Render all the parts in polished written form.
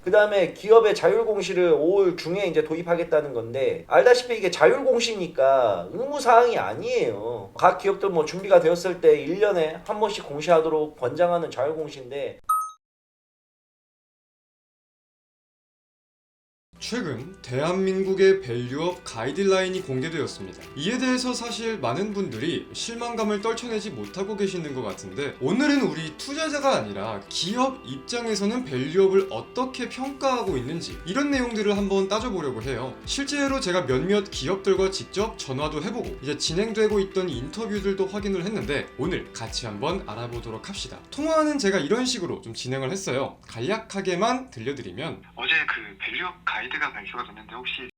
그 다음에 기업의 자율공시를 5월 중에 이제 도입하겠다는 건데, 알다시피 이게 자율공시니까 의무사항이 아니에요. 각 기업들 뭐 준비가 되었을 때 1년에 한 번씩 공시하도록 권장하는 자율공시인데, 최근 대한민국의 밸류업 가이드라인이 공개되었습니다. 이에 대해서 사실 많은 분들이 실망감을 떨쳐내지 못하고 계시는 것 같은데, 오늘은 우리 투자자가 아니라 기업 입장에서는 밸류업을 어떻게 평가하고 있는지 이런 내용들을 한번 따져보려고 해요. 실제로 제가 몇몇 기업들과 직접 전화도 해보고 이제 진행되고 있던 인터뷰들도 확인을 했는데, 오늘 같이 한번 알아보도록 합시다. 통화는 제가 이런 식으로 좀 진행을 했어요. 간략하게만 들려드리면, 어제 그 밸류업 가이드가 발표가 됐는데 혹시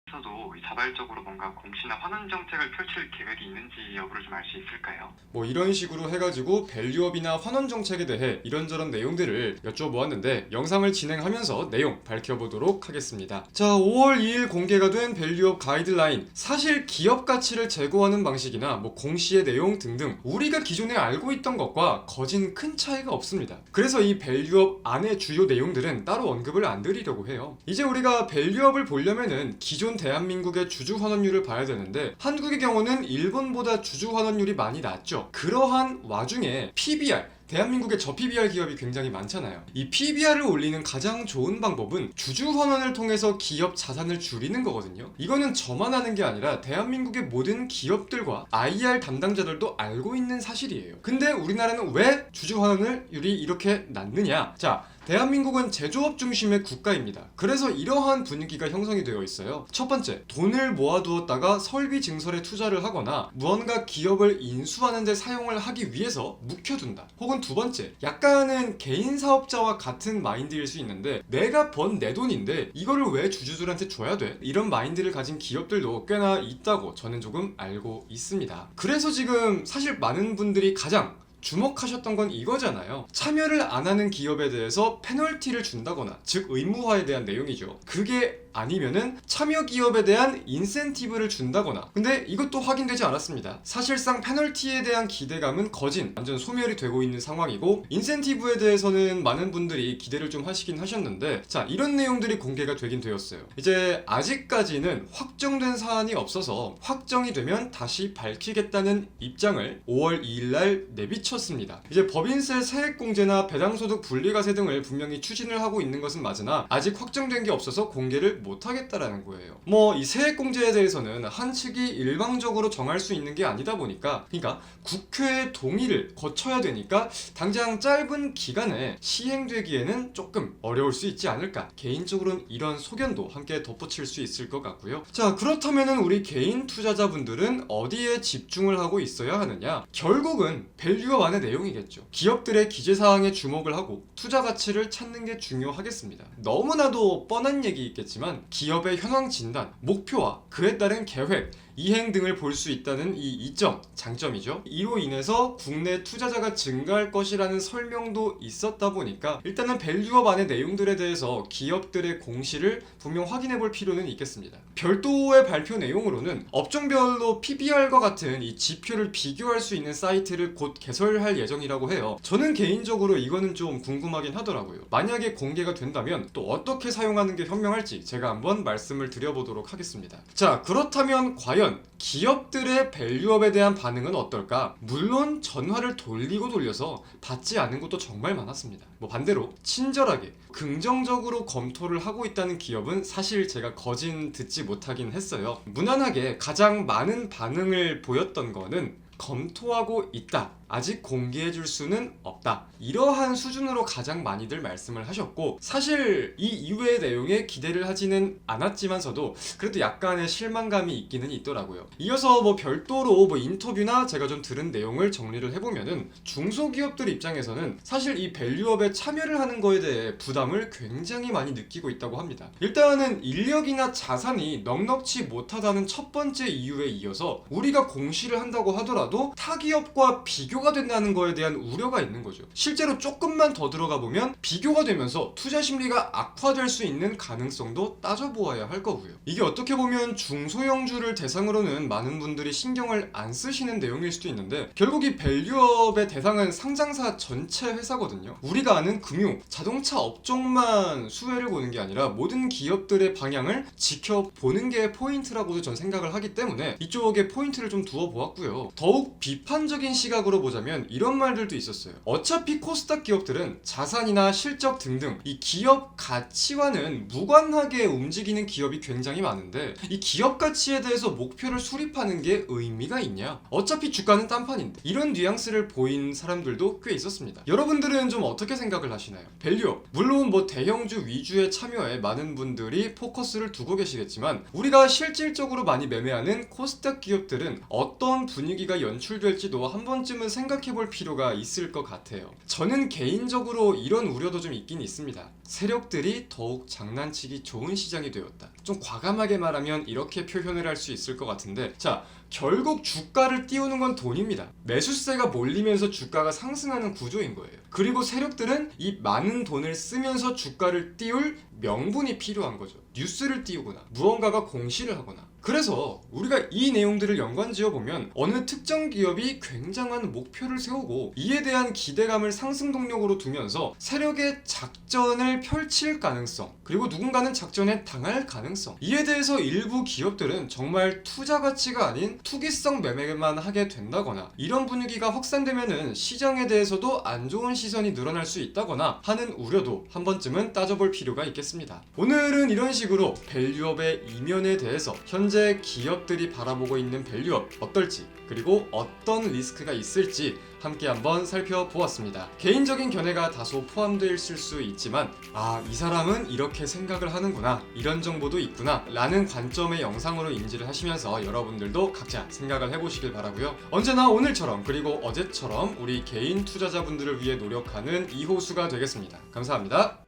에서도 자발적으로 뭔가 공시나 환원 정책을 펼칠 계획이 있는지 여부를 좀 알 수 있을까요? 뭐 이런 식으로 해가지고 밸류업이나 환원 정책에 대해 이런저런 내용들을 여쭤보았는데, 영상을 진행하면서 내용 밝혀보도록 하겠습니다. 자, 5월 2일 공개가 된 밸류업 가이드라인. 사실 기업 가치를 제고하는 방식이나 뭐 공시의 내용 등등 우리가 기존에 알고 있던 것과 거진 큰 차이가 없습니다. 그래서 이 밸류업 안의 주요 내용들은 따로 언급을 안 드리려고 해요. 이제 우리가 밸류업을 보려면은 기존 대한민국의 주주 환원율을 봐야 되는데, 한국의 경우는 일본보다 주주 환원율이 많이 낮죠. 그러한 와중에 PBR, 대한민국의 저PBR 기업이 굉장히 많잖아요. 이 PBR을 올리는 가장 좋은 방법은 주주 환원을 통해서 기업 자산을 줄이는 거거든요. 이거는 저만 아는 게 아니라 대한민국의 모든 기업들과 IR 담당자들도 알고 있는 사실이에요. 근데 우리나라는 왜 주주 환원율이 이렇게 낮느냐? 자, 대한민국은 제조업 중심의 국가입니다. 그래서 이러한 분위기가 형성이 되어 있어요. 첫 번째, 돈을 모아두었다가 설비 증설에 투자를 하거나 무언가 기업을 인수하는 데 사용을 하기 위해서 묵혀둔다. 혹은 두 번째, 약간은 개인 사업자와 같은 마인드일 수 있는데, 내가 번 내 돈인데 이거를 왜 주주들한테 줘야 돼? 이런 마인드를 가진 기업들도 꽤나 있다고 저는 조금 알고 있습니다. 그래서 지금 사실 많은 분들이 가장 주목하셨던 건 이거잖아요. 참여를 안 하는 기업에 대해서 페널티를 준다거나, 즉 의무화에 대한 내용이죠. 그게 아니면은 참여 기업에 대한 인센티브를 준다거나. 근데 이것도 확인되지 않았습니다. 사실상 페널티에 대한 기대감은 거진 완전 소멸이 되고 있는 상황이고, 인센티브에 대해서는 많은 분들이 기대를 좀 하시긴 하셨는데, 자, 이런 내용들이 공개가 되긴 되었어요. 이제 아직까지는 확정된 사안이 없어서 확정이 되면 다시 밝히겠다는 입장을 5월 2일날 내비쳤습니다. 이제 법인세 세액공제나 배당소득 분리과세 등을 분명히 추진을 하고 있는 것은 맞으나 아직 확정된 게 없어서 공개를 못하겠다라는 거예요. 뭐 이 세액공제에 대해서는 한 측이 일방적으로 정할 수 있는 게 아니다 보니까, 그러니까 국회의 동의를 거쳐야 되니까 당장 짧은 기간에 시행되기에는 조금 어려울 수 있지 않을까. 개인적으로는 이런 소견도 함께 덧붙일 수 있을 것 같고요. 자, 그렇다면은 우리 개인 투자자분들은 어디에 집중을 하고 있어야 하느냐? 결국은 밸류업 안의 내용이겠죠. 기업들의 기재사항에 주목을 하고 투자 가치를 찾는 게 중요하겠습니다. 너무나도 뻔한 얘기겠지만 기업의 현황 진단, 목표와 그에 따른 계획, 이행 등을 볼 수 있다는 이 이점, 장점이죠. 이로 인해서 국내 투자자가 증가할 것이라는 설명도 있었다 보니까 일단은 밸류업 안의 내용들에 대해서 기업들의 공시를 분명 확인해 볼 필요는 있겠습니다. 별도의 발표 내용으로는 업종별로 PBR과 같은 이 지표를 비교할 수 있는 사이트를 곧 개설할 예정이라고 해요. 저는 개인적으로 이거는 좀 궁금하긴 하더라고요. 만약에 공개가 된다면 또 어떻게 사용하는 게 현명할지 제가 한번 말씀을 드려보도록 하겠습니다. 자, 그렇다면 과연 기업들의 밸류업에 대한 반응은 어떨까? 물론 전화를 돌리고 돌려서 받지 않은 것도 정말 많았습니다. 뭐 반대로 친절하게 긍정적으로 검토를 하고 있다는 기업은 사실 제가 거진 듣지 못하긴 했어요. 무난하게 가장 많은 반응을 보였던 거는 검토하고 있다, 아직 공개해줄 수는 없다, 이러한 수준으로 가장 많이들 말씀을 하셨고, 사실 이 이외의 내용에 기대를 하지는 않았지만서도 그래도 약간의 실망감이 있기는 있더라고요. 이어서 뭐 별도로 뭐 인터뷰나 제가 좀 들은 내용을 정리를 해보면은, 중소기업들 입장에서는 사실 이 밸류업에 참여를 하는 거에 대해 부담을 굉장히 많이 느끼고 있다고 합니다. 일단은 인력이나 자산이 넉넉지 못하다는 첫 번째 이유에 이어서 우리가 공시를 한다고 하더라도 타 기업과 비교 비교가 된다는 거에 대한 우려가 있는 거죠. 실제로 조금만 더 들어가 보면 비교가 되면서 투자 심리가 악화될 수 있는 가능성도 따져보아야 할 거고요. 이게 어떻게 보면 중소형주를 대상으로는 많은 분들이 신경을 안 쓰시는 내용일 수도 있는데, 결국 이 밸류업의 대상은 상장사 전체 회사거든요. 우리가 아는 금융, 자동차 업종만 수혜를 보는 게 아니라 모든 기업들의 방향을 지켜보는 게 포인트라고도 전 생각을 하기 때문에 이쪽에 포인트를 좀 두어 보았고요. 더욱 비판적인 시각으로 보자면 이런 말들도 있었어요. 어차피 코스닥 기업들은 자산이나 실적 등등 이 기업 가치와는 무관하게 움직이는 기업이 굉장히 많은데, 이 기업 가치에 대해서 목표를 수립하는 게 의미가 있냐? 어차피 주가는 딴판인데. 이런 뉘앙스를 보인 사람들도 꽤 있었습니다. 여러분들은 좀 어떻게 생각을 하시나요? 밸류업, 물론 뭐 대형주 위주의 참여에 많은 분들이 포커스를 두고 계시겠지만, 우리가 실질적으로 많이 매매하는 코스닥 기업들은 어떤 분위기가 연출될지도 한 번쯤은 생각해 볼 필요가 있을 것 같아요. 저는 개인적으로 이런 우려도 좀 있긴 있습니다. 세력들이 더욱 장난치기 좋은 시장이 되었다. 좀 과감하게 말하면 이렇게 표현을 할 수 있을 것 같은데, 자, 결국 주가를 띄우는 건 돈입니다. 매수세가 몰리면서 주가가 상승하는 구조인 거예요. 그리고 세력들은 이 많은 돈을 쓰면서 주가를 띄울 명분이 필요한 거죠. 뉴스를 띄우거나 무언가가 공시를 하거나. 그래서 우리가 이 내용들을 연관지어 보면 어느 특정 기업이 굉장한 목표를 세우고 이에 대한 기대감을 상승 동력으로 두면서 세력의 작전을 펼칠 가능성, 그리고 누군가는 작전에 당할 가능성, 이에 대해서 일부 기업들은 정말 투자 가치가 아닌 투기성 매매만 하게 된다거나, 이런 분위기가 확산되면은 시장에 대해서도 안 좋은 시선이 늘어날 수 있다거나 하는 우려도 한 번쯤은 따져볼 필요가 있겠습니다. 오늘은 이런 식으로 밸류업의 이면에 대해서 현재 기업들이 바라보고 있는 밸류업 어떨지, 그리고 어떤 리스크가 있을지 함께 한번 살펴보았습니다. 개인적인 견해가 다소 포함되어 있을 수 있지만, 아, 이 사람은 이렇게 생각을 하는구나, 이런 정보도 있구나 라는 관점의 영상으로 인지를 하시면서 여러분들도 각자 생각을 해보시길 바라고요. 언제나 오늘처럼 그리고 어제처럼 우리 개인 투자자분들을 위해 노력하는 이호수가 되겠습니다. 감사합니다.